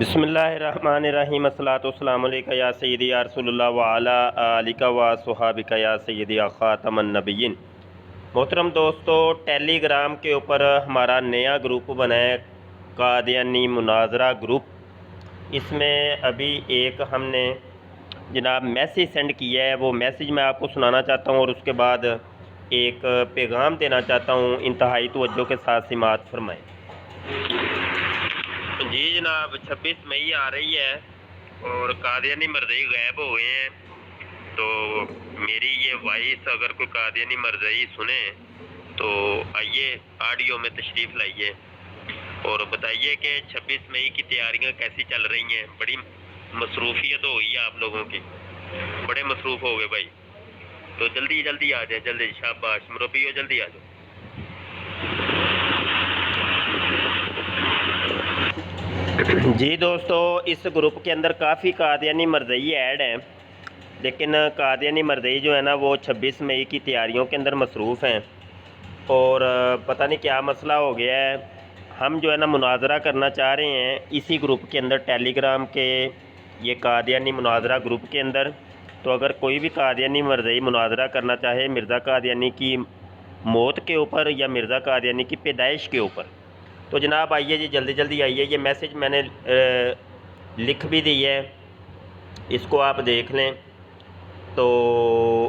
بسم اللہ الرحمن الرحیم الصلاۃ والسلام علیکہ یا سیدی یا رسول اللہ وعلی آلکہ و صحابکہ یا سیدی یا خاتم النبیین۔ محترم دوستو، ٹیلی گرام کے اوپر ہمارا نیا گروپ بنا ہے، قادیانی مناظرہ گروپ۔ اس میں ابھی ایک ہم نے جناب میسیج سینڈ کیا ہے، وہ میسیج میں آپ کو سنانا چاہتا ہوں اور اس کے بعد ایک پیغام دینا چاہتا ہوں، انتہائی توجہ کے ساتھ سماعت فرمائیں۔ جی جناب، 26 مئی آ رہی ہے اور قادیانی مرزائی غائب ہو گئے ہیں، تو میری یہ وائس اگر کوئی قادیانی مرزائی سنے تو آئیے آڈیو میں تشریف لائیے اور بتائیے کہ 26 مئی کی تیاریاں کیسی چل رہی ہیں۔ بڑی مصروفیت ہو گئی ہے آپ لوگوں کی، بڑے مصروف ہو گئے بھائی، تو جلدی جلدی آ جائیں، جلدی شاباش مربیو، جلدی آ جائیں۔ جی دوستو، اس گروپ کے اندر کافی قادیانی مرزائی ایڈ ہیں، لیکن قادیانی مرزائی جو ہے نا وہ 26 مئی کی تیاریوں کے اندر مصروف ہیں اور پتہ نہیں کیا مسئلہ ہو گیا ہے۔ ہم جو ہے نا مناظرہ کرنا چاہ رہے ہیں اسی گروپ کے اندر، ٹیلی گرام کے یہ قادیانی مناظرہ گروپ کے اندر۔ تو اگر کوئی بھی قادیانی مرزائی مناظرہ کرنا چاہے مرزا قادیانی کی موت کے اوپر یا مرزا قادیانی کی پیدائش کے اوپر، تو جناب آئیے جی، جلدی جلدی آئیے۔ یہ میسیج میں نے لکھ بھی دی ہے، اس کو آپ دیکھ لیں۔ تو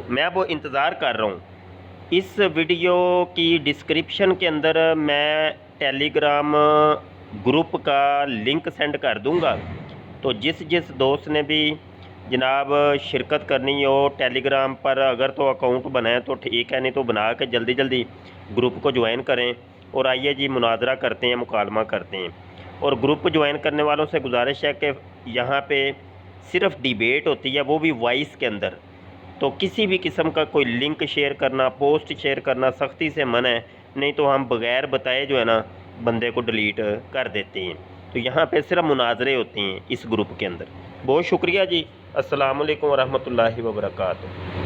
میں اب انتظار کر رہا ہوں، اس ویڈیو کی ڈسکرپشن کے اندر میں ٹیلی گرام گروپ کا لنک سینڈ کر دوں گا، تو جس دوست نے بھی جناب شرکت کرنی ہو ٹیلی گرام پر، اگر تو اکاؤنٹ بنائیں تو ٹھیک ہے، نہیں تو بنا کے جلدی جلدی گروپ کو جوائن کریں اور آئیے جی مناظرہ کرتے ہیں، مکالمہ کرتے ہیں۔ اور گروپ جوائن کرنے والوں سے گزارش ہے کہ یہاں پہ صرف ڈیبیٹ ہوتی ہے، وہ بھی وائس کے اندر، تو کسی بھی قسم کا کوئی لنک شیئر کرنا، پوسٹ شیئر کرنا سختی سے منع ہے، نہیں تو ہم بغیر بتائے جو ہے نا بندے کو ڈیلیٹ کر دیتے ہیں۔ تو یہاں پہ صرف مناظرے ہوتے ہیں اس گروپ کے اندر۔ بہت شکریہ جی، السلام علیکم ورحمۃ اللہ وبرکاتہ۔